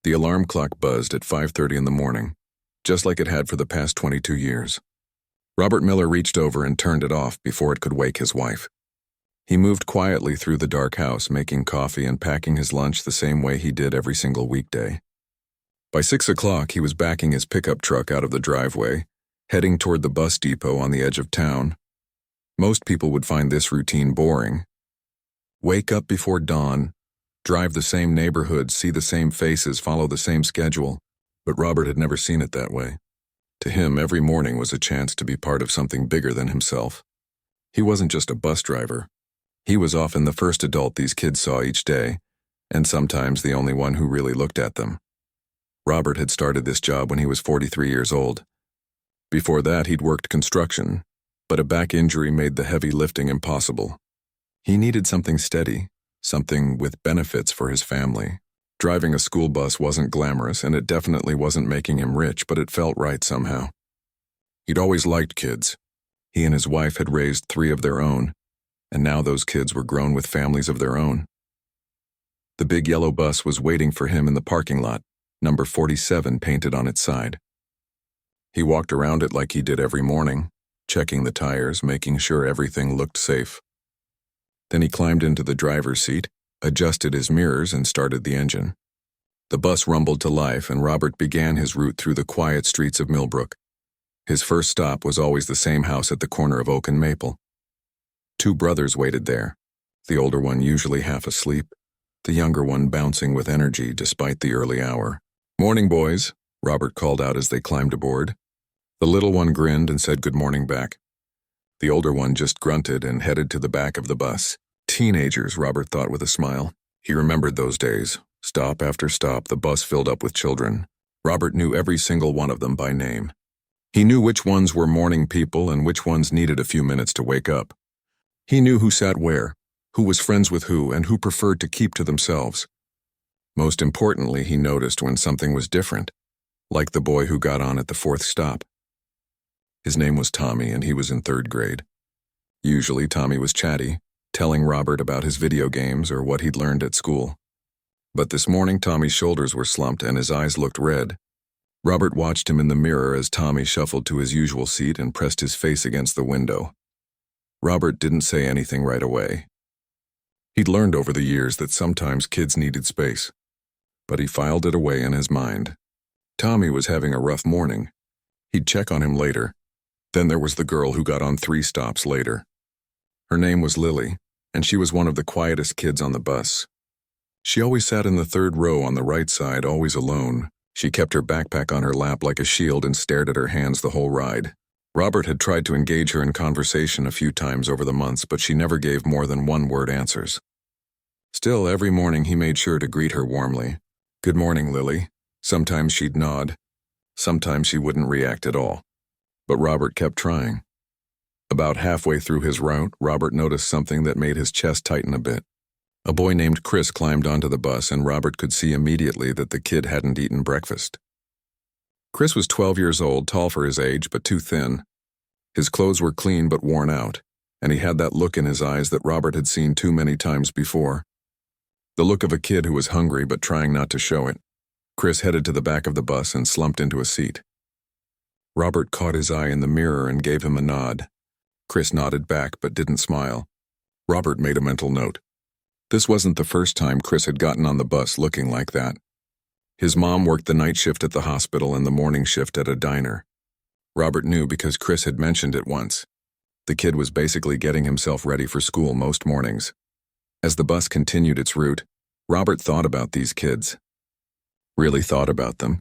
The alarm clock buzzed at 5:30 in the morning, just like it had for the past 22 years. Robert Miller reached over and turned it off before it could wake his wife. He moved quietly through the dark house, making coffee and packing his lunch the same way he did every single weekday. By 6 o'clock, he was backing his pickup truck out of the driveway, heading toward the bus depot on the edge of town. Most people would find this routine boring. Wake up before dawn, drive the same neighborhood, see the same faces, follow the same schedule, but Robert had never seen it that way. To him, every morning was a chance to be part of something bigger than himself. He wasn't just a bus driver. He was often the first adult these kids saw each day, and sometimes the only one who really looked at them. Robert had started this job when he was 43 years old. Before that, he'd worked construction, but a back injury made the heavy lifting impossible. He needed something steady, something with benefits for his family. Driving a school bus wasn't glamorous, and it definitely wasn't making him rich, but it felt right somehow. He'd always liked kids. He and his wife had raised 3 of their own, and now those kids were grown with families of their own. The big yellow bus was waiting for him in the parking lot, number 47 painted on its side. He walked around it like he did every morning, checking the tires, making sure everything looked safe. Then he climbed into the driver's seat, adjusted his mirrors, and started the engine. The bus rumbled to life, and Robert began his route through the quiet streets of Millbrook. His first stop was always the same house at the corner of Oak and Maple. 2 brothers waited there, the older one usually half asleep, the younger one bouncing with energy despite the early hour. "Morning, boys," Robert called out as they climbed aboard. The little one grinned and said good morning back. The older one just grunted and headed to the back of the bus. Teenagers, Robert thought with a smile. He remembered those days. Stop after stop, the bus filled up with children. Robert knew every single one of them by name. He knew which ones were morning people and which ones needed a few minutes to wake up. He knew who sat where, who was friends with who, and who preferred to keep to themselves. Most importantly, he noticed when something was different, like the boy who got on at the 4th stop. His name was Tommy, and he was in 3rd grade. Usually, Tommy was chatty, telling Robert about his video games or what he'd learned at school. But this morning, Tommy's shoulders were slumped and his eyes looked red. Robert watched him in the mirror as Tommy shuffled to his usual seat and pressed his face against the window. Robert didn't say anything right away. He'd learned over the years that sometimes kids needed space, but he filed it away in his mind. Tommy was having a rough morning. He'd check on him later. Then there was the girl who got on 3 stops later. Her name was Lily, and she was one of the quietest kids on the bus. She always sat in the 3rd row on the right side, always alone. She kept her backpack on her lap like a shield and stared at her hands the whole ride. Robert had tried to engage her in conversation a few times over the months, but she never gave more than one-word answers. Still, every morning he made sure to greet her warmly. "Good morning, Lily." Sometimes she'd nod. Sometimes she wouldn't react at all. But Robert kept trying. About halfway through his route, Robert noticed something that made his chest tighten a bit. A boy named Chris climbed onto the bus, and Robert could see immediately that the kid hadn't eaten breakfast. Chris was 12 years old, tall for his age, but too thin. His clothes were clean but worn out, and he had that look in his eyes that Robert had seen too many times before. The look of a kid who was hungry but trying not to show it. Chris headed to the back of the bus and slumped into a seat. Robert caught his eye in the mirror and gave him a nod. Chris nodded back but didn't smile. Robert made a mental note. This wasn't the first time Chris had gotten on the bus looking like that. His mom worked the night shift at the hospital and the morning shift at a diner. Robert knew because Chris had mentioned it once. The kid was basically getting himself ready for school most mornings. As the bus continued its route, Robert thought about these kids. Really thought about them.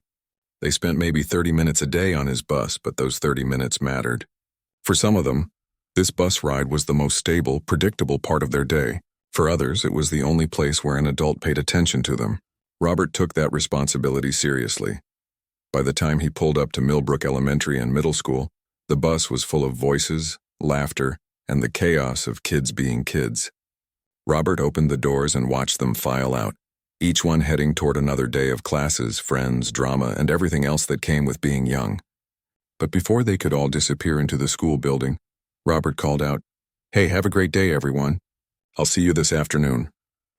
They spent maybe 30 minutes a day on his bus, but those 30 minutes mattered. For some of them, this bus ride was the most stable, predictable part of their day. For others, it was the only place where an adult paid attention to them. Robert took that responsibility seriously. By the time he pulled up to Millbrook Elementary and Middle School, the bus was full of voices, laughter, and the chaos of kids being kids. Robert opened the doors and watched them file out, each one heading toward another day of classes, friends, drama, and everything else that came with being young. But before they could all disappear into the school building, Robert called out, "Hey, have a great day, everyone. I'll see you this afternoon."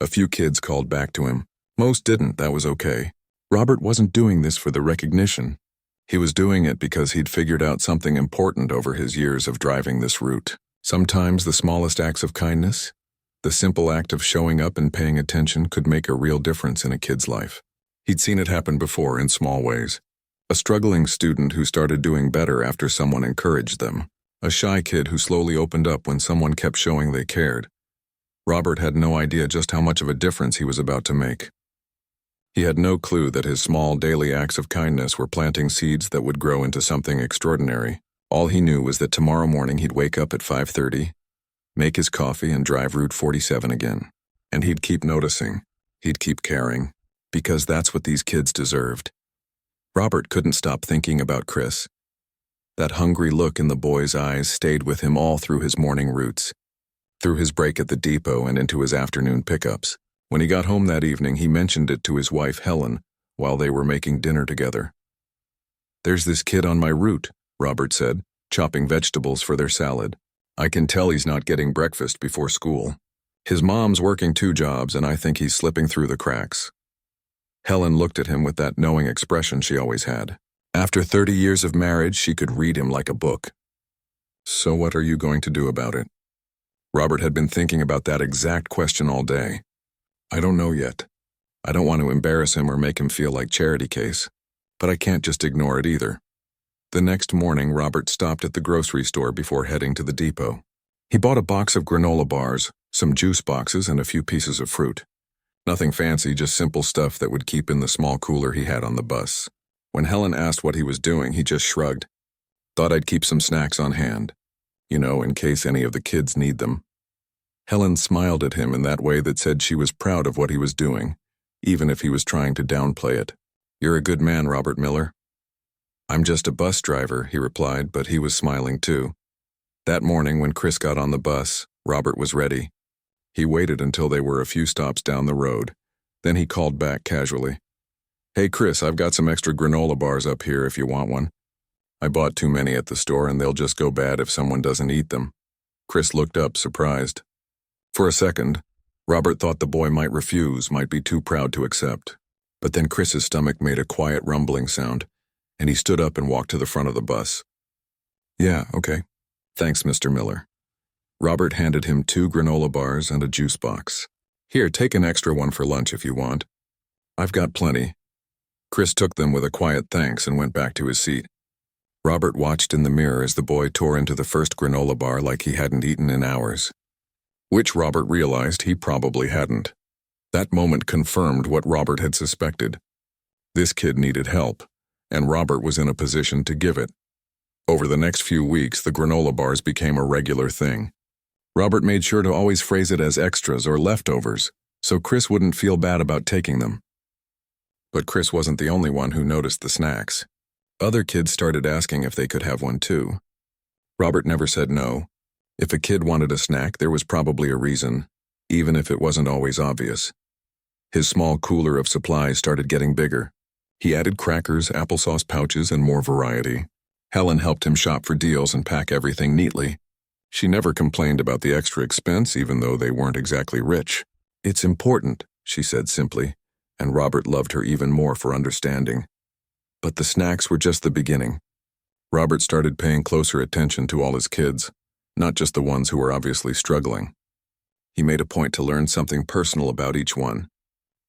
A few kids called back to him. Most didn't, that was okay. Robert wasn't doing this for the recognition. He was doing it because he'd figured out something important over his years of driving this route. Sometimes the smallest acts of kindness, the simple act of showing up and paying attention, could make a real difference in a kid's life. He'd seen it happen before in small ways. A struggling student who started doing better after someone encouraged them. A shy kid who slowly opened up when someone kept showing they cared. Robert had no idea just how much of a difference he was about to make. He had no clue that his small daily acts of kindness were planting seeds that would grow into something extraordinary. All he knew was that tomorrow morning he'd wake up at 5:30, make his coffee, and drive Route 47 again. And he'd keep noticing. He'd keep caring. Because that's what these kids deserved. Robert couldn't stop thinking about Chris. That hungry look in the boy's eyes stayed with him all through his morning routes, through his break at the depot and into his afternoon pickups. When he got home that evening, he mentioned it to his wife, Helen, while they were making dinner together. "There's this kid on my route," Robert said, chopping vegetables for their salad. "I can tell he's not getting breakfast before school. His mom's working 2 jobs, and I think he's slipping through the cracks." Helen looked at him with that knowing expression she always had. After 30 years of marriage, she could read him like a book. "So what are you going to do about it?" Robert had been thinking about that exact question all day. "I don't know yet. I don't want to embarrass him or make him feel like charity case, but I can't just ignore it either." The next morning, Robert stopped at the grocery store before heading to the depot. He bought a box of granola bars, some juice boxes, and a few pieces of fruit. Nothing fancy, just simple stuff that would keep in the small cooler he had on the bus. When Helen asked what he was doing, he just shrugged. "Thought I'd keep some snacks on hand, in case any of the kids need them." Helen smiled at him in that way that said she was proud of what he was doing, even if he was trying to downplay it. "You're a good man, Robert Miller." "I'm just a bus driver," he replied, but he was smiling too. That morning, when Chris got on the bus, Robert was ready. He waited until they were a few stops down the road. Then he called back casually. "Hey Chris, I've got some extra granola bars up here if you want one. I bought too many at the store and they'll just go bad if someone doesn't eat them." Chris looked up, surprised. For a second, Robert thought the boy might refuse, might be too proud to accept. But then Chris's stomach made a quiet rumbling sound, and he stood up and walked to the front of the bus. "Yeah, okay. Thanks, Mr. Miller." Robert handed him 2 granola bars and a juice box. "Here, take an extra one for lunch if you want. I've got plenty." Chris took them with a quiet thanks and went back to his seat. Robert watched in the mirror as the boy tore into the first granola bar like he hadn't eaten in hours. Which Robert realized he probably hadn't. That moment confirmed what Robert had suspected. This kid needed help, and Robert was in a position to give it. Over the next few weeks, the granola bars became a regular thing. Robert made sure to always phrase it as extras or leftovers, so Chris wouldn't feel bad about taking them. But Chris wasn't the only one who noticed the snacks. Other kids started asking if they could have one too. Robert never said no. If a kid wanted a snack, there was probably a reason, even if it wasn't always obvious. His small cooler of supplies started getting bigger. He added crackers, applesauce pouches, and more variety. Helen helped him shop for deals and pack everything neatly. She never complained about the extra expense, even though they weren't exactly rich. "It's important," she said simply, and Robert loved her even more for understanding. But the snacks were just the beginning. Robert started paying closer attention to all his kids, not just the ones who were obviously struggling. He made a point to learn something personal about each one.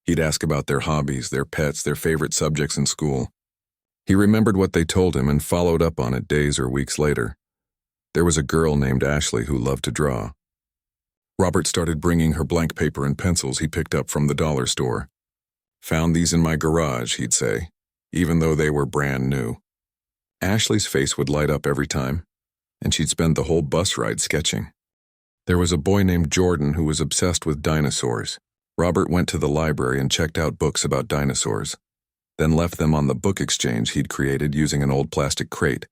He'd ask about their hobbies, their pets, their favorite subjects in school. He remembered what they told him and followed up on it days or weeks later. There was a girl named Ashley who loved to draw. Robert started bringing her blank paper and pencils he picked up from the dollar store. "Found these in my garage," he'd say, even though they were brand new. Ashley's face would light up every time, and she'd spend the whole bus ride sketching. There was a boy named Jordan who was obsessed with dinosaurs. Robert went to the library and checked out books about dinosaurs, then left them on the book exchange he'd created using an old plastic crate.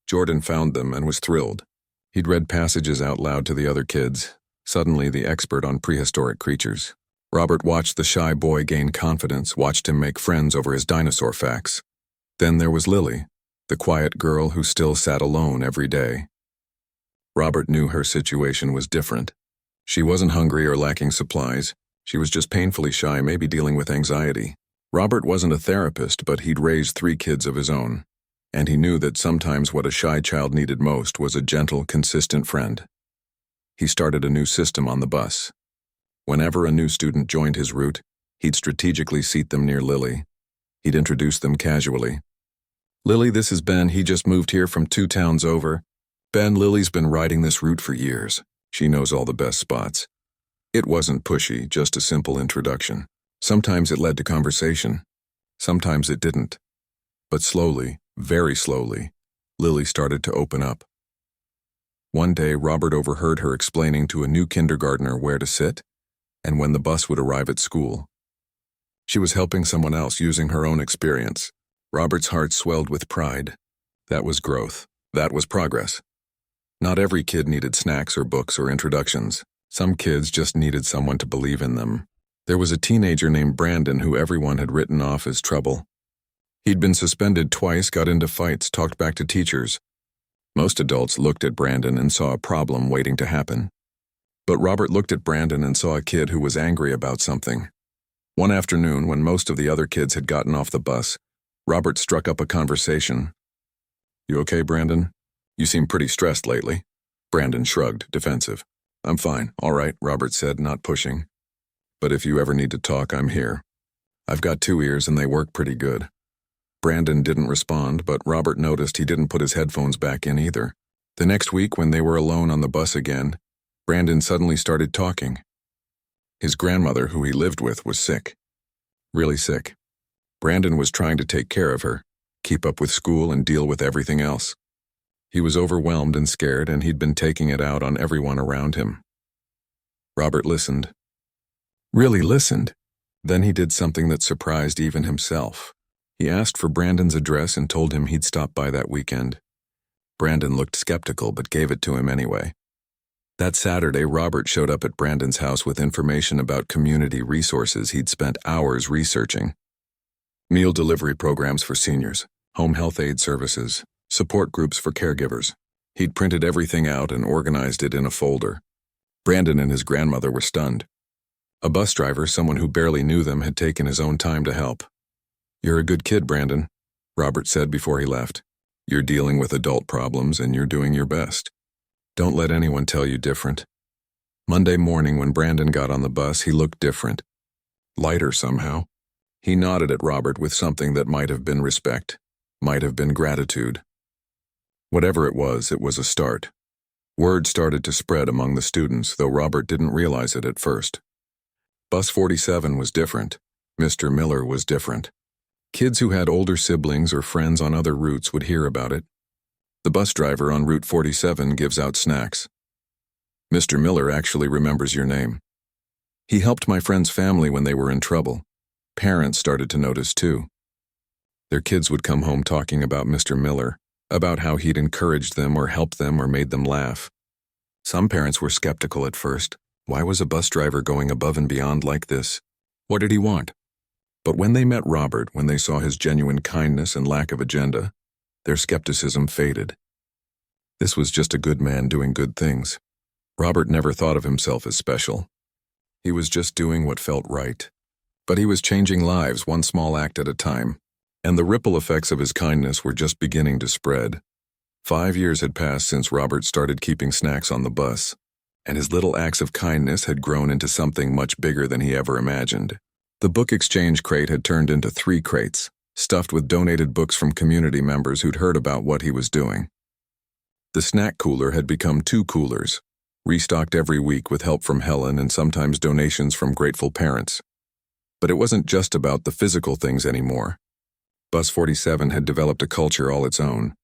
Jordan found them and was thrilled. He'd read passages out loud to the other kids, suddenly the expert on prehistoric creatures. Robert watched the shy boy gain confidence, watched him make friends over his dinosaur facts. Then there was Lily, the quiet girl who still sat alone every day. Robert knew her situation was different. She wasn't hungry or lacking supplies. She was just painfully shy, maybe dealing with anxiety. Robert wasn't a therapist, but he'd raised 3 kids of his own, and he knew that sometimes what a shy child needed most was a gentle, consistent friend. He started a new system on the bus. Whenever a new student joined his route, he'd strategically seat them near Lily. He'd introduce them casually. "Lily, this is Ben. He just moved here from 2 towns over. Ben, Lily's been riding this route for years. She knows all the best spots." It wasn't pushy, just a simple introduction. Sometimes it led to conversation. Sometimes it didn't. But slowly, very slowly, Lily started to open up. One day, Robert overheard her explaining to a new kindergartner where to sit and when the bus would arrive at school. She was helping someone else using her own experience. Robert's heart swelled with pride. That was growth. That was progress. Not every kid needed snacks or books or introductions. Some kids just needed someone to believe in them. There was a teenager named Brandon who everyone had written off as trouble. He'd been suspended twice, got into fights, talked back to teachers. Most adults looked at Brandon and saw a problem waiting to happen. But Robert looked at Brandon and saw a kid who was angry about something. One afternoon, when most of the other kids had gotten off the bus, Robert struck up a conversation. "You okay, Brandon? You seem pretty stressed lately." Brandon shrugged, defensive. "I'm fine, all right," Robert said, not pushing. "But if you ever need to talk, I'm here. I've got 2 ears and they work pretty good." Brandon didn't respond, but Robert noticed he didn't put his headphones back in either. The next week, when they were alone on the bus again, Brandon suddenly started talking. His grandmother, who he lived with, was sick. Really sick. Brandon was trying to take care of her, keep up with school and deal with everything else. He was overwhelmed and scared, and he'd been taking it out on everyone around him. Robert listened. Really listened. Then he did something that surprised even himself. He asked for Brandon's address and told him he'd stop by that weekend. Brandon looked skeptical but gave it to him anyway. That Saturday, Robert showed up at Brandon's house with information about community resources he'd spent hours researching. Meal delivery programs for seniors, home health aid services, support groups for caregivers. He'd printed everything out and organized it in a folder. Brandon and his grandmother were stunned. A bus driver, someone who barely knew them, had taken his own time to help. "You're a good kid, Brandon," Robert said before he left. "You're dealing with adult problems and you're doing your best. Don't let anyone tell you different." Monday morning, when Brandon got on the bus, he looked different. Lighter somehow. He nodded at Robert with something that might have been respect, might have been gratitude. Whatever it was a start. Word started to spread among the students, though Robert didn't realize it at first. Bus 47 was different. Mr. Miller was different. Kids who had older siblings or friends on other routes would hear about it. The bus driver on Route 47 gives out snacks. Mr. Miller actually remembers your name. He helped my friend's family when they were in trouble. Parents started to notice too. Their kids would come home talking about Mr. Miller, about how he'd encouraged them or helped them or made them laugh. Some parents were skeptical at first. Why was a bus driver going above and beyond like this? What did he want? But when they met Robert, when they saw his genuine kindness and lack of agenda, their skepticism faded. This was just a good man doing good things. Robert never thought of himself as special. He was just doing what felt right. But he was changing lives one small act at a time, and the ripple effects of his kindness were just beginning to spread. 5 years had passed since Robert started keeping snacks on the bus, and his little acts of kindness had grown into something much bigger than he ever imagined. The book exchange crate had turned into 3 crates, stuffed with donated books from community members who'd heard about what he was doing. The snack cooler had become 2 coolers, restocked every week with help from Helen and sometimes donations from grateful parents. But it wasn't just about the physical things anymore. Bus 47 had developed a culture all its own.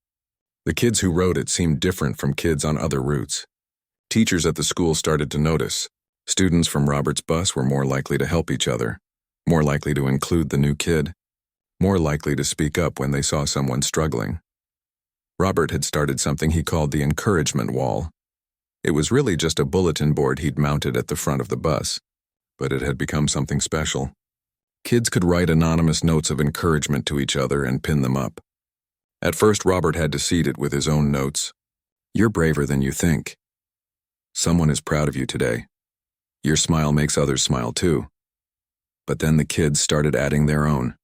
The kids who rode it seemed different from kids on other routes. Teachers at the school started to notice. Students from Robert's bus were more likely to help each other, more likely to include the new kid, more likely to speak up when they saw someone struggling. Robert had started something he called the encouragement wall. It was really just a bulletin board he'd mounted at the front of the bus, but it had become something special. Kids could write anonymous notes of encouragement to each other and pin them up. At first, Robert had to seed it with his own notes. "You're braver than you think." "Someone is proud of you today." "Your smile makes others smile too." But then the kids started adding their own.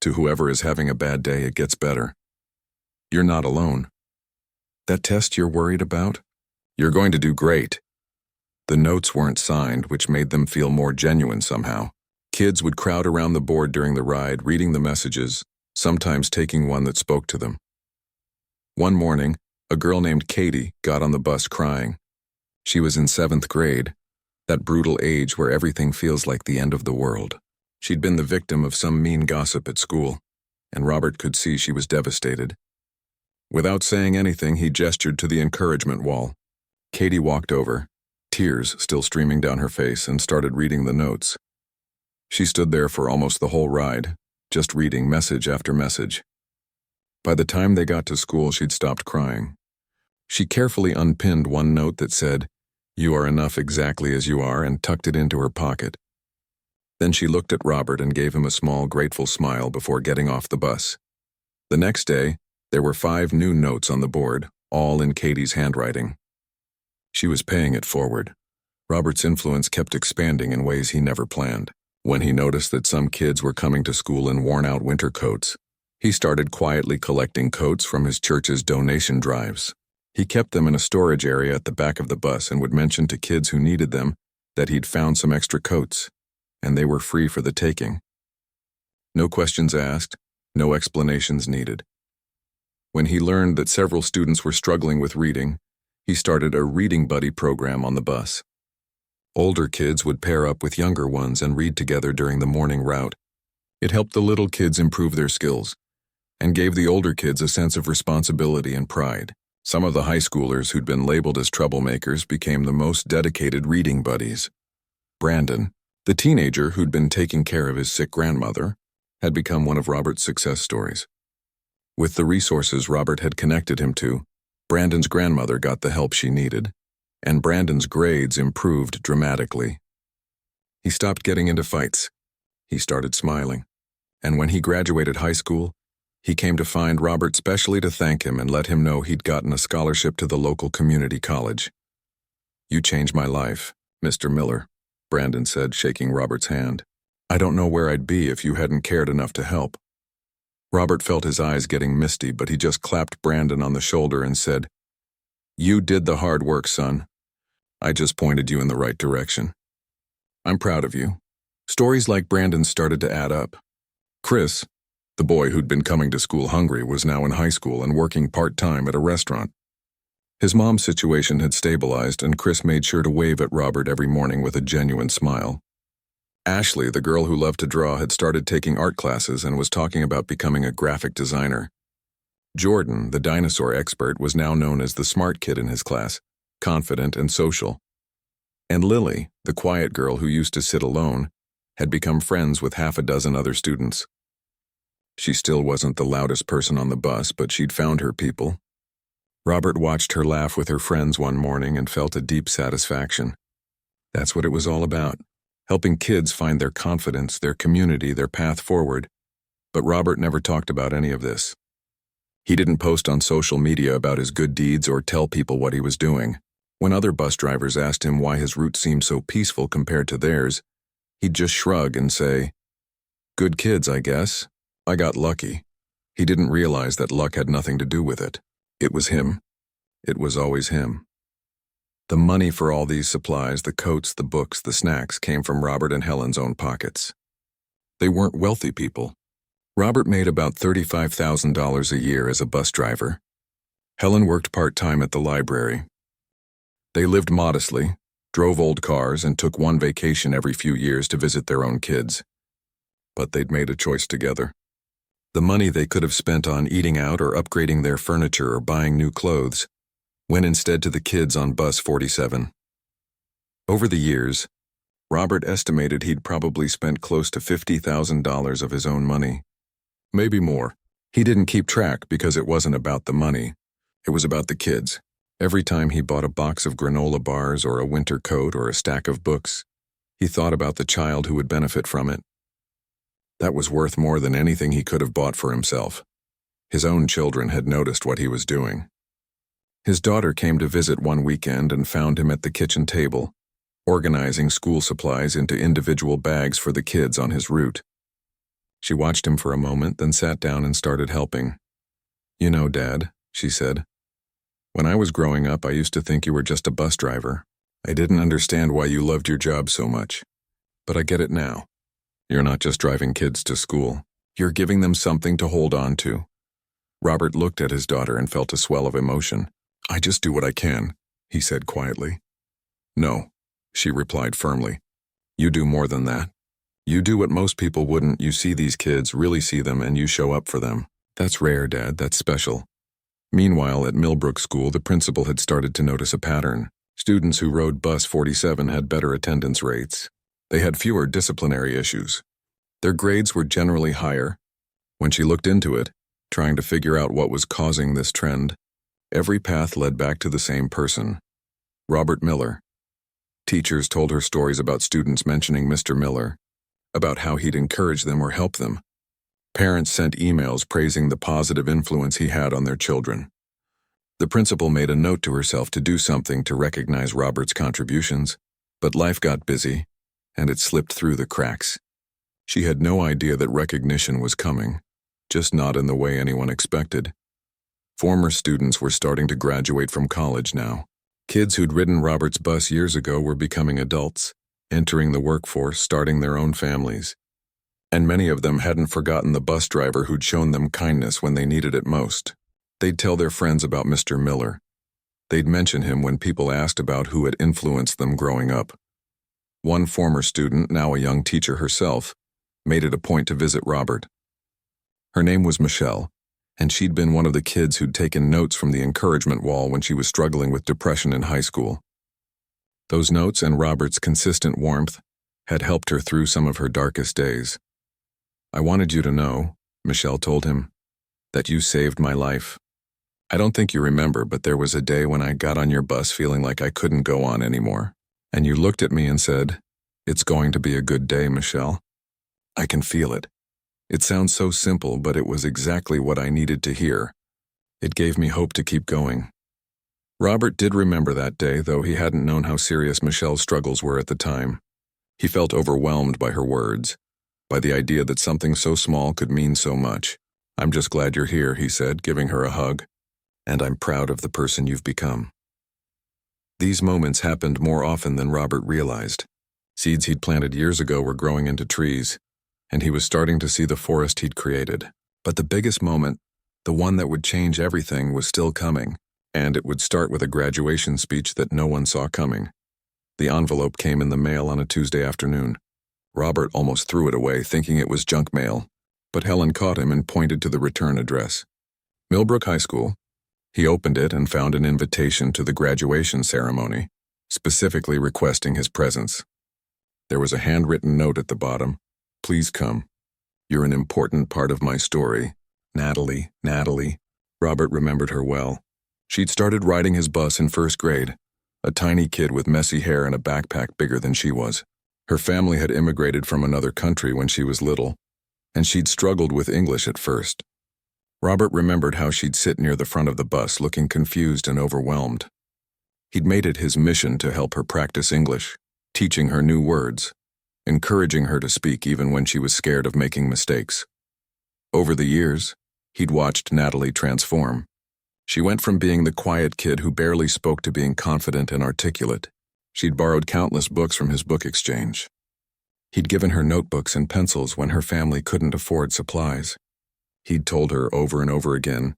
To whoever is having a bad day, it gets better. You're not alone. That test you're worried about? You're going to do great. The notes weren't signed, which made them feel more genuine somehow. Kids would crowd around the board during the ride, reading the messages, sometimes taking one that spoke to them. One morning, a girl named Katie got on the bus crying. She was in 7th grade, that brutal age where everything feels like the end of the world. She'd been the victim of some mean gossip at school, and Robert could see she was devastated. Without saying anything, he gestured to the encouragement wall. Katie walked over, tears still streaming down her face, and started reading the notes. She stood there for almost the whole ride, just reading message after message. By the time they got to school, she'd stopped crying. She carefully unpinned one note that said, "You are enough exactly as you are," and tucked it into her pocket. Then she looked at Robert and gave him a small, grateful smile before getting off the bus. The next day, there were 5 new notes on the board, all in Katie's handwriting. She was paying it forward. Robert's influence kept expanding in ways he never planned. When he noticed that some kids were coming to school in worn-out winter coats, he started quietly collecting coats from his church's donation drives. He kept them in a storage area at the back of the bus and would mention to kids who needed them that he'd found some extra coats, and they were free for the taking. No questions asked, no explanations needed. When he learned that several students were struggling with reading, he started a reading buddy program on the bus. Older kids would pair up with younger ones and read together during the morning route. It helped the little kids improve their skills and gave the older kids a sense of responsibility and pride. Some of the high schoolers who'd been labeled as troublemakers became the most dedicated reading buddies. Brandon, the teenager who'd been taking care of his sick grandmother, had become one of Robert's success stories. With the resources Robert had connected him to, Brandon's grandmother got the help she needed, and Brandon's grades improved dramatically. He stopped getting into fights. He started smiling. And when he graduated high school, he came to find Robert specially to thank him and let him know he'd gotten a scholarship to the local community college. "You changed my life, Mr. Miller," Brandon said, shaking Robert's hand. "I don't know where I'd be if you hadn't cared enough to help." Robert felt his eyes getting misty, but he just clapped Brandon on the shoulder and said, "You did the hard work, son. I just pointed you in the right direction. I'm proud of you." Stories like Brandon's started to add up. Chris, the boy who'd been coming to school hungry, was now in high school and working part-time at a restaurant. His mom's situation had stabilized, and Chris made sure to wave at Robert every morning with a genuine smile. Ashley, the girl who loved to draw, had started taking art classes and was talking about becoming a graphic designer. Jordan, the dinosaur expert, was now known as the smart kid in his class, confident and social. And Lily, the quiet girl who used to sit alone, had become friends with 6 other students. She still wasn't the loudest person on the bus, but she'd found her people. Robert watched her laugh with her friends one morning and felt a deep satisfaction. That's what it was all about, helping kids find their confidence, their community, their path forward. But Robert never talked about any of this. He didn't post on social media about his good deeds or tell people what he was doing. When other bus drivers asked him why his route seemed so peaceful compared to theirs, he'd just shrug and say, "Good kids, I guess. I got lucky." He didn't realize that luck had nothing to do with it. It was him. It was always him. The money for all these supplies, the coats, the books, the snacks, came from Robert and Helen's own pockets. They weren't wealthy people. Robert made about $35,000 a year as a bus driver. Helen worked part-time at the library. They lived modestly, drove old cars, and took one vacation every few years to visit their own kids. But they'd made a choice together. The money they could have spent on eating out or upgrading their furniture or buying new clothes went instead to the kids on bus 47. Over the years, Robert estimated he'd probably spent close to $50,000 of his own money. Maybe more. He didn't keep track because it wasn't about the money. It was about the kids. Every time he bought a box of granola bars or a winter coat or a stack of books, he thought about the child who would benefit from it. That was worth more than anything he could have bought for himself. His own children had noticed what he was doing. His daughter came to visit one weekend and found him at the kitchen table, organizing school supplies into individual bags for the kids on his route. She watched him for a moment, then sat down and started helping. "You know, Dad," she said, "when I was growing up, I used to think you were just a bus driver. I didn't understand why you loved your job so much. But I get it now. You're not just driving kids to school. You're giving them something to hold on to." Robert looked at his daughter and felt a swell of emotion. "I just do what I can," he said quietly. "No," she replied firmly. "You do more than that. You do what most people wouldn't. You see these kids, really see them, and you show up for them. That's rare, Dad. That's special." Meanwhile, at Millbrook School, the principal had started to notice a pattern. Students who rode bus 47 had better attendance rates. They had fewer disciplinary issues. Their grades were generally higher. When she looked into it, trying to figure out what was causing this trend, every path led back to the same person, Robert Miller. Teachers told her stories about students mentioning Mr. Miller, about how he'd encourage them or help them. Parents sent emails praising the positive influence he had on their children. The principal made a note to herself to do something to recognize Robert's contributions, but life got busy, and it slipped through the cracks. She had no idea that recognition was coming, just not in the way anyone expected. Former students were starting to graduate from college now. Kids who'd ridden Robert's bus years ago were becoming adults, entering the workforce, starting their own families. And many of them hadn't forgotten the bus driver who'd shown them kindness when they needed it most. They'd tell their friends about Mr. Miller. They'd mention him when people asked about who had influenced them growing up. One former student, now a young teacher herself, made it a point to visit Robert. Her name was Michelle, and she'd been one of the kids who'd taken notes from the encouragement wall when she was struggling with depression in high school. Those notes and Robert's consistent warmth had helped her through some of her darkest days. "I wanted you to know," Michelle told him, "that you saved my life. I don't think you remember, but there was a day when I got on your bus feeling like I couldn't go on anymore. And you looked at me and said, 'It's going to be a good day, Michelle.' I can feel it. It sounds so simple, but it was exactly what I needed to hear. It gave me hope to keep going." Robert did remember that day, though he hadn't known how serious Michelle's struggles were at the time. He felt overwhelmed by her words, by the idea that something so small could mean so much. "I'm just glad you're here," he said, giving her a hug. "And I'm proud of the person you've become." These moments happened more often than Robert realized. Seeds he'd planted years ago were growing into trees, and he was starting to see the forest he'd created. But the biggest moment, the one that would change everything, was still coming, and it would start with a graduation speech that no one saw coming. The envelope came in the mail on a Tuesday afternoon. Robert almost threw it away, thinking it was junk mail, but Helen caught him and pointed to the return address. Millbrook High School. He opened it and found an invitation to the graduation ceremony, specifically requesting his presence. There was a handwritten note at the bottom. "Please come. You're an important part of my story. Natalie." Natalie. Robert remembered her well. She'd started riding his bus in first grade, a tiny kid with messy hair and a backpack bigger than she was. Her family had immigrated from another country when she was little, and she'd struggled with English at first. Robert remembered how she'd sit near the front of the bus looking confused and overwhelmed. He'd made it his mission to help her practice English, teaching her new words, encouraging her to speak even when she was scared of making mistakes. Over the years, he'd watched Natalie transform. She went from being the quiet kid who barely spoke to being confident and articulate. She'd borrowed countless books from his book exchange. He'd given her notebooks and pencils when her family couldn't afford supplies. He'd told her over and over again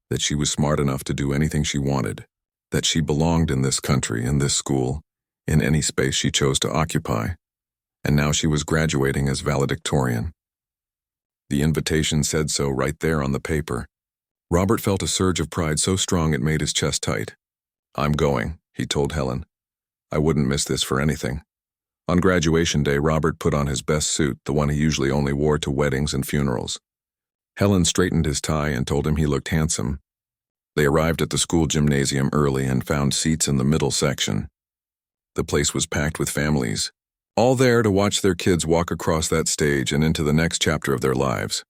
that she was smart enough to do anything she wanted, that she belonged in this country, in this school, in any space she chose to occupy, and now she was graduating as valedictorian. The invitation said so right there on the paper. Robert felt a surge of pride so strong it made his chest tight. "I'm going," he told Helen. "I wouldn't miss this for anything." On graduation day, Robert put on his best suit, the one he usually only wore to weddings and funerals. Helen straightened his tie and told him he looked handsome. They arrived at the school gymnasium early and found seats in the middle section. The place was packed with families, all there to watch their kids walk across that stage and into the next chapter of their lives.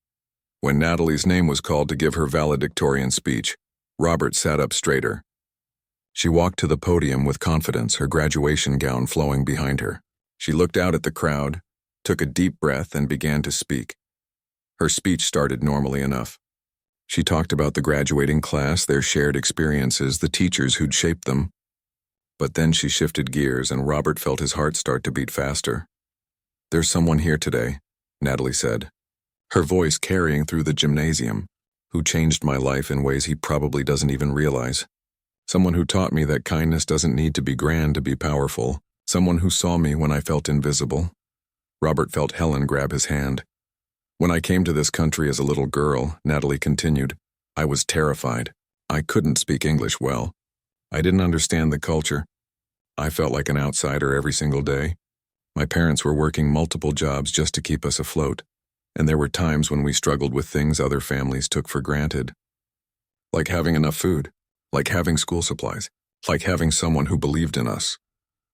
When Natalie's name was called to give her valedictorian speech, Robert sat up straighter. She walked to the podium with confidence, her graduation gown flowing behind her. She looked out at the crowd, took a deep breath, and began to speak. Her speech started normally enough. She talked about the graduating class, their shared experiences, the teachers who'd shaped them. But then she shifted gears and Robert felt his heart start to beat faster. "There's someone here today," Natalie said, her voice carrying through the gymnasium, "who changed my life in ways he probably doesn't even realize. Someone who taught me that kindness doesn't need to be grand to be powerful. Someone who saw me when I felt invisible." Robert felt Helen grab his hand. "When I came to this country as a little girl," Natalie continued, "I was terrified. I couldn't speak English well. I didn't understand the culture. I felt like an outsider every single day. My parents were working multiple jobs just to keep us afloat, and there were times when we struggled with things other families took for granted. Like having enough food, like having school supplies, like having someone who believed in us."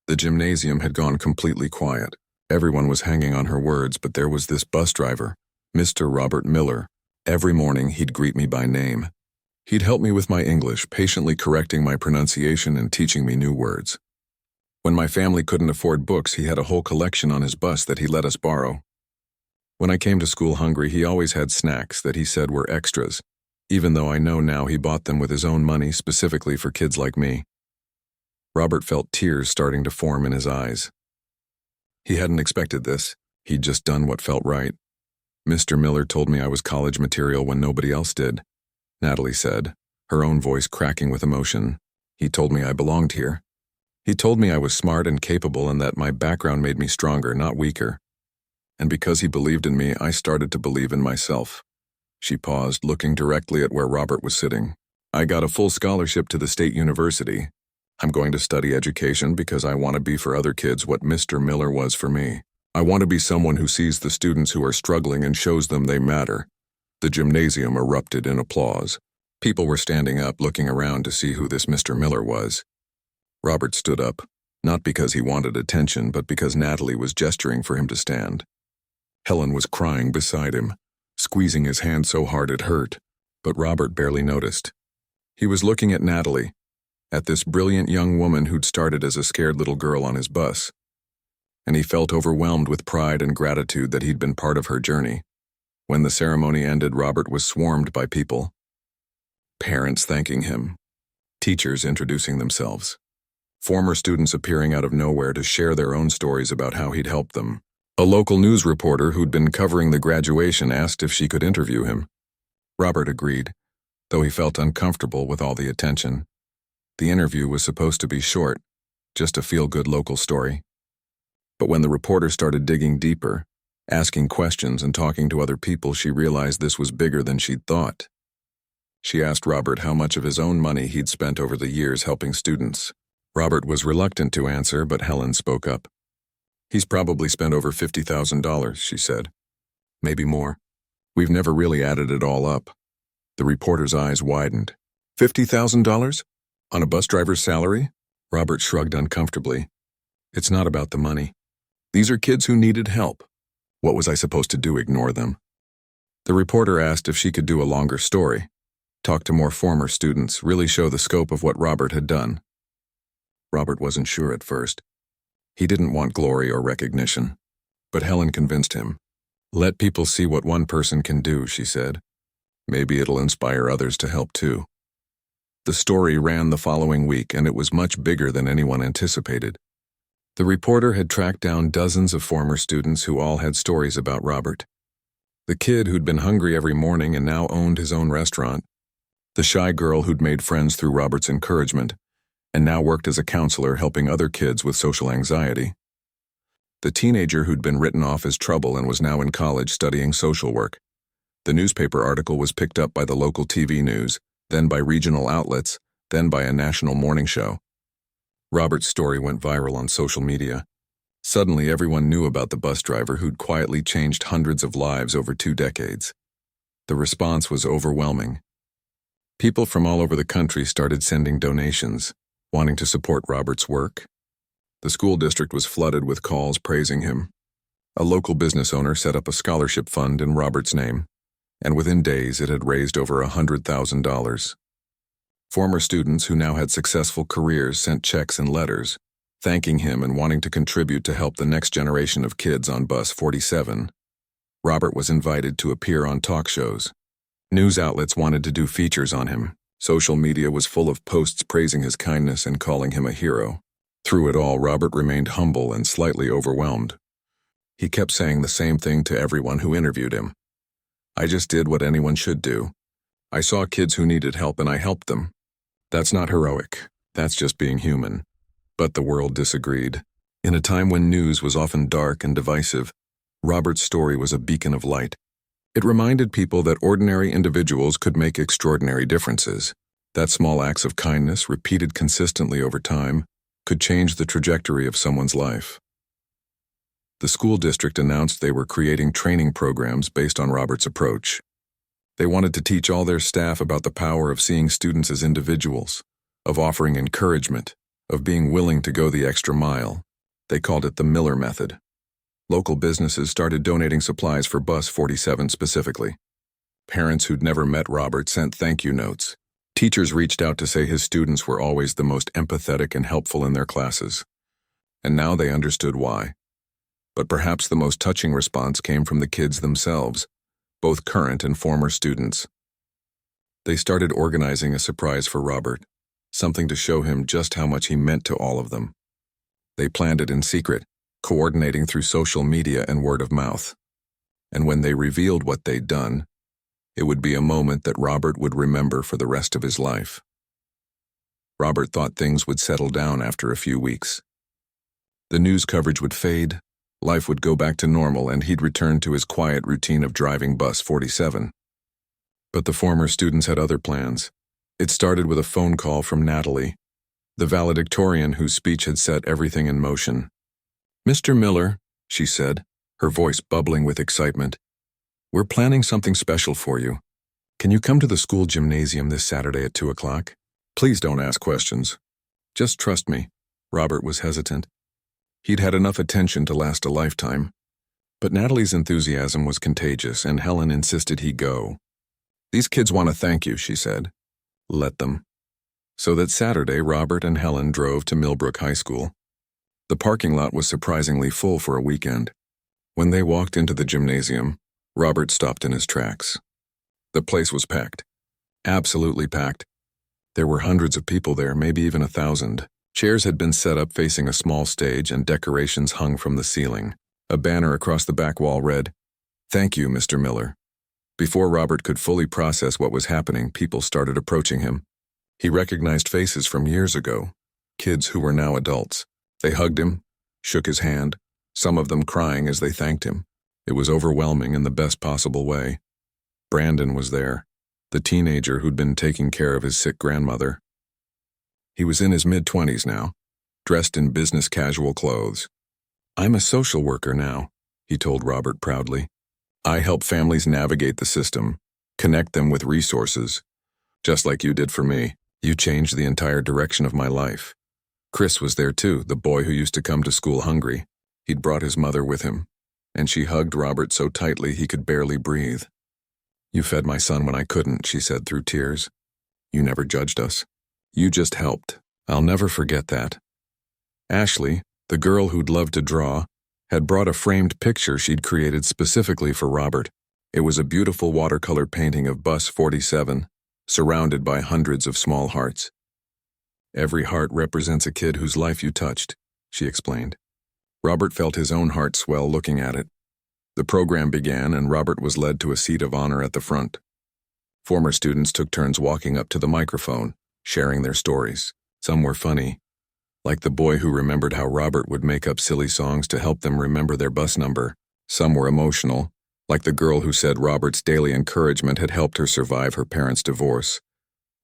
The gymnasium had gone completely quiet. Everyone was hanging on her words, but there was this bus driver, Mr. Robert Miller. Every morning he'd greet me by name. He'd help me with my English, patiently correcting my pronunciation and teaching me new words. When my family couldn't afford books, he had a whole collection on his bus that he let us borrow. When I came to school hungry, he always had snacks that he said were extras, even though I know now he bought them with his own money specifically for kids like me. Robert felt tears starting to form in his eyes. He hadn't expected this. He'd just done what felt right. "Mr. Miller told me I was college material when nobody else did," Natalie said, her own voice cracking with emotion. "He told me I belonged here. He told me I was smart and capable and that my background made me stronger, not weaker. And because he believed in me, I started to believe in myself." She paused, looking directly at where Robert was sitting. "I got a full scholarship to the state university. I'm going to study education because I want to be for other kids what Mr. Miller was for me. I want to be someone who sees the students who are struggling and shows them they matter." The gymnasium erupted in applause. People were standing up, looking around to see who this Mr. Miller was. Robert stood up, not because he wanted attention, but because Natalie was gesturing for him to stand. Helen was crying beside him, squeezing his hand so hard it hurt, but Robert barely noticed. He was looking at Natalie, at this brilliant young woman who'd started as a scared little girl on his bus. And he felt overwhelmed with pride and gratitude that he'd been part of her journey. When the ceremony ended, Robert was swarmed by people. Parents thanking him, teachers introducing themselves, former students appearing out of nowhere to share their own stories about how he'd helped them. A local news reporter who'd been covering the graduation asked if she could interview him. Robert agreed, though he felt uncomfortable with all the attention. The interview was supposed to be short, just a feel-good local story. But when the reporter started digging deeper, asking questions and talking to other people, she realized this was bigger than she'd thought. She asked Robert how much of his own money he'd spent over the years helping students. Robert was reluctant to answer, but Helen spoke up. "He's probably spent over $50,000, she said. "Maybe more. We've never really added it all up." The reporter's eyes widened. $50,000? On a bus driver's salary? Robert shrugged uncomfortably. "It's not about the money. These are kids who needed help. What was I supposed to do, ignore them?" The reporter asked if she could do a longer story, talk to more former students, really show the scope of what Robert had done. Robert wasn't sure at first. He didn't want glory or recognition. But Helen convinced him. "Let people see what one person can do," she said. "Maybe it'll inspire others to help too." The story ran the following week, and it was much bigger than anyone anticipated. The reporter had tracked down dozens of former students who all had stories about Robert. The kid who'd been hungry every morning and now owned his own restaurant. The shy girl who'd made friends through Robert's encouragement and now worked as a counselor helping other kids with social anxiety. The teenager who'd been written off as trouble and was now in college studying social work. The newspaper article was picked up by the local TV news, then by regional outlets, then by a national morning show. Robert's story went viral on social media. Suddenly, everyone knew about the bus driver who'd quietly changed hundreds of lives over 2 decades. The response was overwhelming. People from all over the country started sending donations, wanting to support Robert's work. The school district was flooded with calls praising him. A local business owner set up a scholarship fund in Robert's name, and within days it had raised over $100,000. Former students who now had successful careers sent checks and letters, thanking him and wanting to contribute to help the next generation of kids on Bus 47. Robert was invited to appear on talk shows. News outlets wanted to do features on him. Social media was full of posts praising his kindness and calling him a hero. Through it all, Robert remained humble and slightly overwhelmed. He kept saying the same thing to everyone who interviewed him. "I just did what anyone should do. I saw kids who needed help and I helped them. That's not heroic. That's just being human." But the world disagreed. In a time when news was often dark and divisive, Robert's story was a beacon of light. It reminded people that ordinary individuals could make extraordinary differences, that small acts of kindness, repeated consistently over time, could change the trajectory of someone's life. The school district announced they were creating training programs based on Robert's approach. They wanted to teach all their staff about the power of seeing students as individuals, of offering encouragement, of being willing to go the extra mile. They called it the Miller Method. Local businesses started donating supplies for Bus 47 specifically. Parents who'd never met Robert sent thank you notes. Teachers reached out to say his students were always the most empathetic and helpful in their classes. And now they understood why. But perhaps the most touching response came from the kids themselves, both current and former students. They started organizing a surprise for Robert, something to show him just how much he meant to all of them. They planned it in secret, coordinating through social media and word of mouth. And when they revealed what they'd done, it would be a moment that Robert would remember for the rest of his life. Robert thought things would settle down after a few weeks. The news coverage would fade, life would go back to normal, and he'd return to his quiet routine of driving Bus 47. But the former students had other plans. It started with a phone call from Natalie, the valedictorian whose speech had set everything in motion. "Mr. Miller," she said, her voice bubbling with excitement, "we're planning something special for you. Can you come to the school gymnasium this Saturday at 2 o'clock? Please don't ask questions. Just trust me." Robert was hesitant. He'd had enough attention to last a lifetime. But Natalie's enthusiasm was contagious, and Helen insisted he go. "These kids want to thank you," she said. "Let them." So that Saturday, Robert and Helen drove to Millbrook High School. The parking lot was surprisingly full for a weekend. When they walked into the gymnasium, Robert stopped in his tracks. The place was packed. Absolutely packed. There were hundreds of people there, maybe even 1,000. Chairs had been set up facing a small stage and decorations hung from the ceiling. A banner across the back wall read, "Thank you, Mr. Miller." Before Robert could fully process what was happening, people started approaching him. He recognized faces from years ago, kids who were now adults. They hugged him, shook his hand, some of them crying as they thanked him. It was overwhelming in the best possible way. Brandon was there, the teenager who'd been taking care of his sick grandmother. He was in his mid-20s now, dressed in business casual clothes. "I'm a social worker now," he told Robert proudly. "I help families navigate the system, connect them with resources, just like you did for me. You changed the entire direction of my life." Chris was there too, the boy who used to come to school hungry. He'd brought his mother with him, and she hugged Robert so tightly he could barely breathe. "You fed my son when I couldn't," she said through tears. "You never judged us. You just helped. I'll never forget that." Ashley, the girl who'd loved to draw, had brought a framed picture she'd created specifically for Robert. It was a beautiful watercolor painting of Bus 47, surrounded by hundreds of small hearts. "Every heart represents a kid whose life you touched," she explained. Robert felt his own heart swell looking at it. The program began, and Robert was led to a seat of honor at the front. Former students took turns walking up to the microphone, sharing their stories. Some were funny, like the boy who remembered how Robert would make up silly songs to help them remember their bus number. Some were emotional, like the girl who said Robert's daily encouragement had helped her survive her parents' divorce.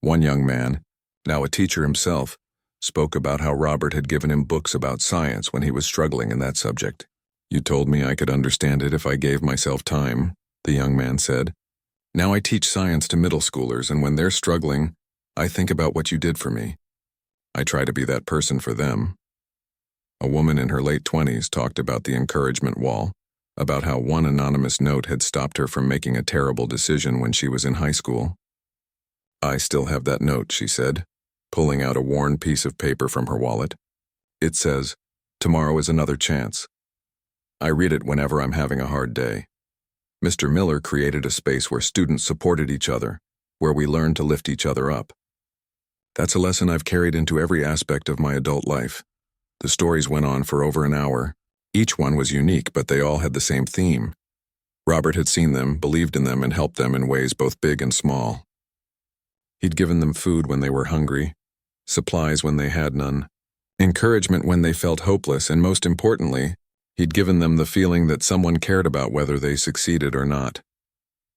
One young man, now a teacher himself, spoke about how Robert had given him books about science when he was struggling in that subject. "You told me I could understand it if I gave myself time," the young man said. "Now I teach science to middle schoolers, and when they're struggling, I think about what you did for me. I try to be that person for them." A woman in her late 20s talked about the encouragement wall, about how one anonymous note had stopped her from making a terrible decision when she was in high school. "I still have that note," she said, pulling out a worn piece of paper from her wallet. "It says, 'Tomorrow is another chance.' I read it whenever I'm having a hard day. Mr. Miller created a space where students supported each other, where we learned to lift each other up. That's a lesson I've carried into every aspect of my adult life. The stories went on for over an hour. Each one was unique, but they all had the same theme. Robert had seen them, believed in them, and helped them in ways both big and small. He'd given them food when they were hungry, supplies when they had none, encouragement when they felt hopeless, and most importantly, he'd given them the feeling that someone cared about whether they succeeded or not.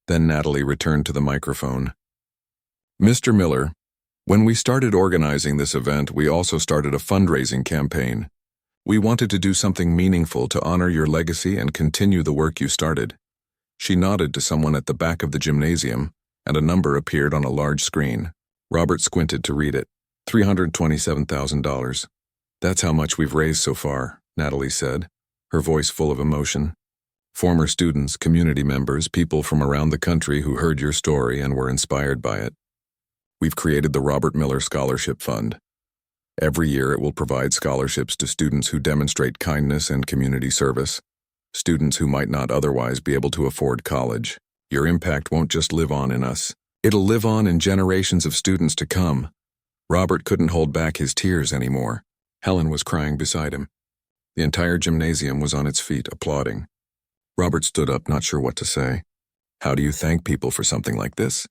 Then Natalie returned to the microphone. Mr. Miller, when we started organizing this event, we also started a fundraising campaign. We wanted to do something meaningful to honor your legacy and continue the work you started. She nodded to someone at the back of the gymnasium, and a number appeared on a large screen. Robert squinted to read it. $327,000. That's how much we've raised so far, Natalie said, her voice full of emotion. Former students, community members, people from around the country who heard your story and were inspired by it. We've created the Robert Miller Scholarship Fund. Every year it will provide scholarships to students who demonstrate kindness and community service, students who might not otherwise be able to afford college. Your impact won't just live on in us. It'll live on in generations of students to come. Robert couldn't hold back his tears anymore. Helen was crying beside him. The entire gymnasium was on its feet, applauding. Robert stood up, not sure what to say. How do you thank people for something like this?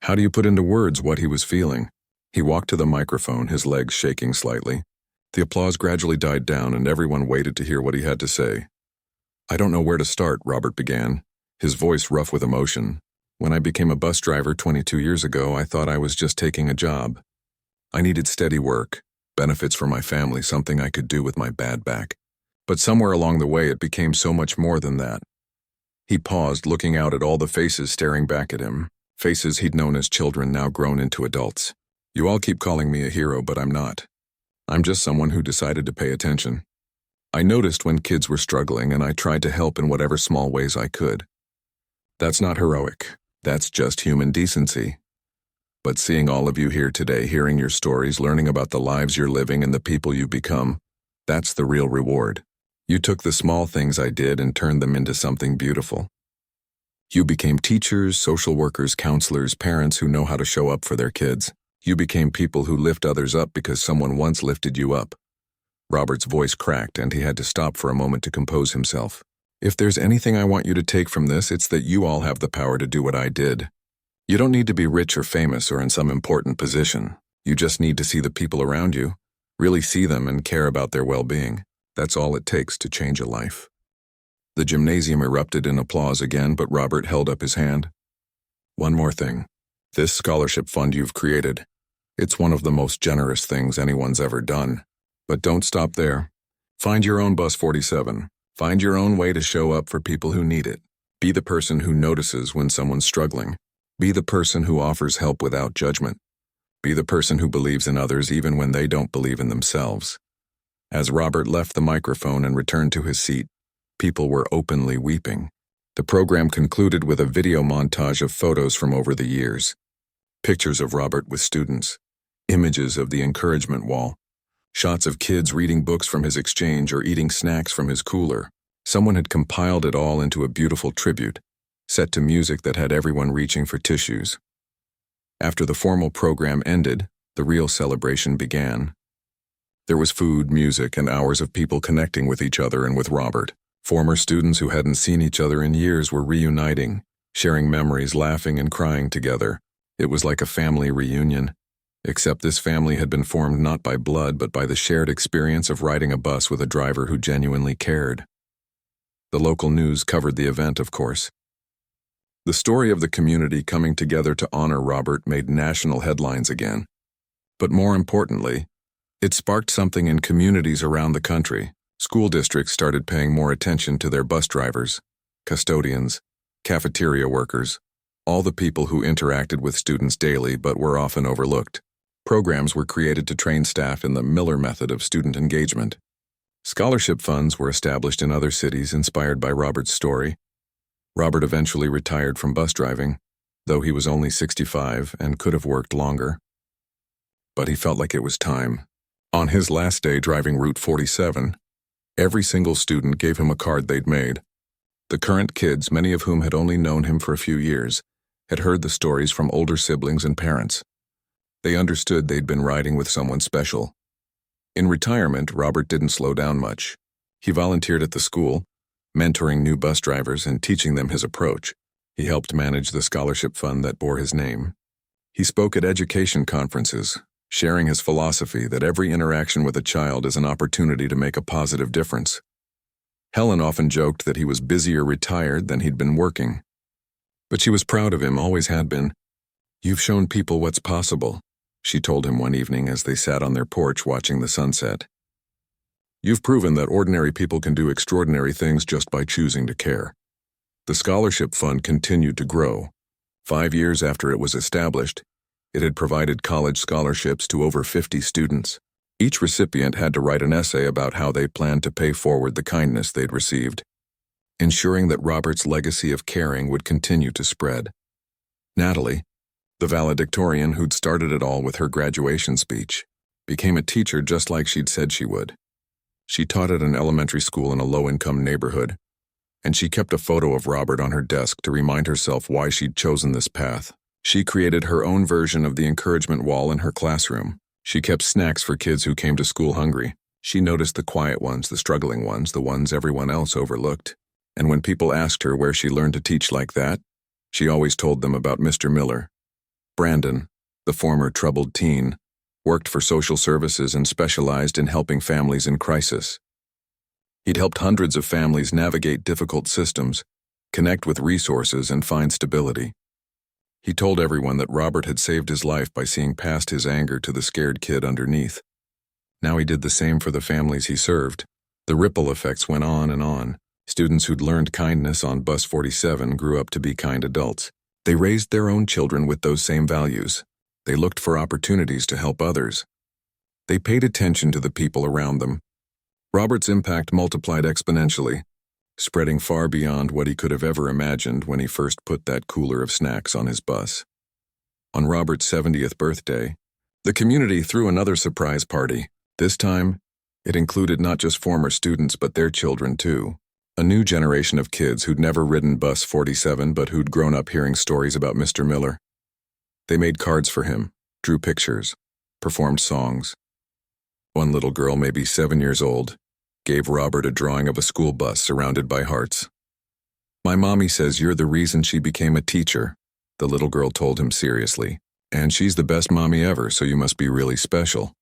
How do you put into words what he was feeling? He walked to the microphone, his legs shaking slightly. The applause gradually died down, and everyone waited to hear what he had to say. I don't know where to start, Robert began, his voice rough with emotion. When I became a bus driver 22 years ago, I thought I was just taking a job. I needed steady work, benefits for my family, something I could do with my bad back. But somewhere along the way, it became so much more than that. He paused, looking out at all the faces staring back at him, faces he'd known as children now grown into adults. You all keep calling me a hero, but I'm not. I'm just someone who decided to pay attention. I noticed when kids were struggling, and I tried to help in whatever small ways I could. That's not heroic. That's just human decency. But seeing all of you here today, hearing your stories, learning about the lives you're living and the people you've become, that's the real reward. You took the small things I did and turned them into something beautiful. You became teachers, social workers, counselors, parents who know how to show up for their kids. You became people who lift others up because someone once lifted you up. Robert's voice cracked, and he had to stop for a moment to compose himself. If there's anything I want you to take from this, it's that you all have the power to do what I did. You don't need to be rich or famous or in some important position. You just need to see the people around you, really see them and care about their well-being. That's all it takes to change a life. The gymnasium erupted in applause again, but Robert held up his hand. One more thing. This scholarship fund you've created, it's one of the most generous things anyone's ever done. But don't stop there. Find your own bus 47. Find your own way to show up for people who need it. Be the person who notices when someone's struggling. Be the person who offers help without judgment. Be the person who believes in others even when they don't believe in themselves. As Robert left the microphone and returned to his seat, people were openly weeping. The program concluded with a video montage of photos from over the years. Pictures of Robert with students. Images of the encouragement wall. Shots of kids reading books from his exchange or eating snacks from his cooler. Someone had compiled it all into a beautiful tribute, set to music that had everyone reaching for tissues. After the formal program ended, the real celebration began. There was food, music, and hours of people connecting with each other and with Robert. Former students who hadn't seen each other in years were reuniting, sharing memories, laughing and crying together. It was like a family reunion. Except this family had been formed not by blood but by the shared experience of riding a bus with a driver who genuinely cared. The local news covered the event, of course. The story of the community coming together to honor Robert made national headlines again. But more importantly, it sparked something in communities around the country. School districts started paying more attention to their bus drivers, custodians, cafeteria workers, all the people who interacted with students daily but were often overlooked. Programs were created to train staff in the Miller method of student engagement. Scholarship funds were established in other cities inspired by Robert's story. Robert eventually retired from bus driving, though he was only 65 and could have worked longer. But he felt like it was time. On his last day driving Route 47, every single student gave him a card they'd made. The current kids, many of whom had only known him for a few years, had heard the stories from older siblings and parents. They understood they'd been riding with someone special. In retirement, Robert didn't slow down much. He volunteered at the school, mentoring new bus drivers and teaching them his approach. He helped manage the scholarship fund that bore his name. He spoke at education conferences, sharing his philosophy that every interaction with a child is an opportunity to make a positive difference. Helen often joked that he was busier retired than he'd been working. But she was proud of him, always had been. "You've shown people what's possible," she told him one evening as they sat on their porch watching the sunset. "You've proven that ordinary people can do extraordinary things just by choosing to care." The scholarship fund continued to grow. 5 years after it was established, it had provided college scholarships to over 50 students. Each recipient had to write an essay about how they planned to pay forward the kindness they'd received, ensuring that Robert's legacy of caring would continue to spread. Natalie, the valedictorian who'd started it all with her graduation speech, became a teacher just like she'd said she would. She taught at an elementary school in a low-income neighborhood, and she kept a photo of Robert on her desk to remind herself why she'd chosen this path. She created her own version of the encouragement wall in her classroom. She kept snacks for kids who came to school hungry. She noticed the quiet ones, the struggling ones, the ones everyone else overlooked. And when people asked her where she learned to teach like that, she always told them about Mr. Miller. Brandon, the former troubled teen, worked for social services and specialized in helping families in crisis. He'd helped hundreds of families navigate difficult systems, connect with resources, and find stability. He told everyone that Robert had saved his life by seeing past his anger to the scared kid underneath. Now he did the same for the families he served. The ripple effects went on and on. Students who'd learned kindness on Bus 47 grew up to be kind adults. They raised their own children with those same values. They looked for opportunities to help others. They paid attention to the people around them. Robert's impact multiplied exponentially, spreading far beyond what he could have ever imagined when he first put that cooler of snacks on his bus. On Robert's 70th birthday, the community threw another surprise party. This time, it included not just former students but their children too. A new generation of kids who'd never ridden Bus 47 but who'd grown up hearing stories about Mr. Miller. They made cards for him, drew pictures, performed songs. One little girl, maybe 7 years old, gave Robert a drawing of a school bus surrounded by hearts. "My mommy says you're the reason she became a teacher," the little girl told him seriously. "And she's the best mommy ever, so you must be really special."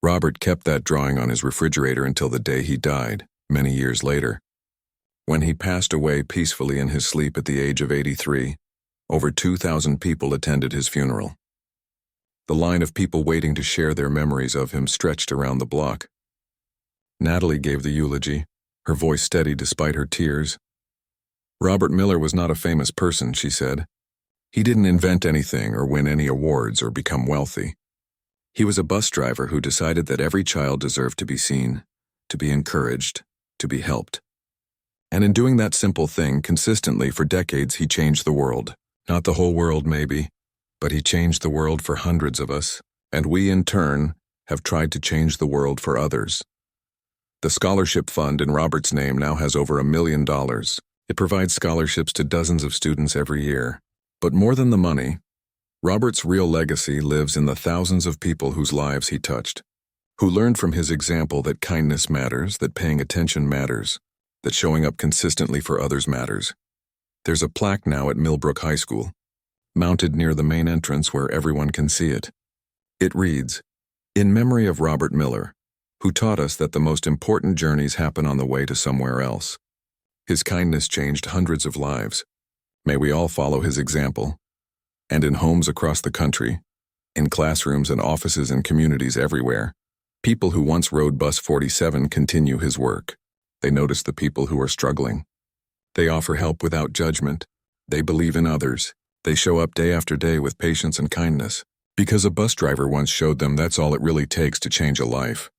Robert kept that drawing on his refrigerator until the day he died, many years later. When he passed away peacefully in his sleep at the age of 83, over 2,000 people attended his funeral. The line of people waiting to share their memories of him stretched around the block. Natalie gave the eulogy, her voice steady despite her tears. "Robert Miller was not a famous person," she said. "He didn't invent anything or win any awards or become wealthy. He was a bus driver who decided that every child deserved to be seen, to be encouraged, to be helped. And in doing that simple thing consistently for decades, he changed the world. Not the whole world, maybe, but he changed the world for hundreds of us, and we, in turn, have tried to change the world for others." The scholarship fund in Robert's name now has over $1 million. It provides scholarships to dozens of students every year. But more than the money, Robert's real legacy lives in the thousands of people whose lives he touched, who learned from his example that kindness matters, that paying attention matters, that showing up consistently for others matters. There's a plaque now at Millbrook High School, mounted near the main entrance where everyone can see it. It reads, "In memory of Robert Miller, who taught us that the most important journeys happen on the way to somewhere else. His kindness changed hundreds of lives. May we all follow his example. And in homes across the country, in classrooms and offices and communities everywhere, people who once rode Bus 47 continue his work. They notice the people who are struggling. They offer help without judgment. They believe in others. They show up day after day with patience and kindness. Because a bus driver once showed them that's all it really takes to change a life.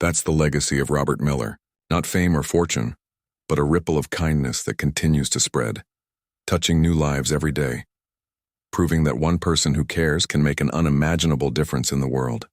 That's the legacy of Robert Miller, not fame or fortune, but a ripple of kindness that continues to spread, touching new lives every day, proving that one person who cares can make an unimaginable difference in the world."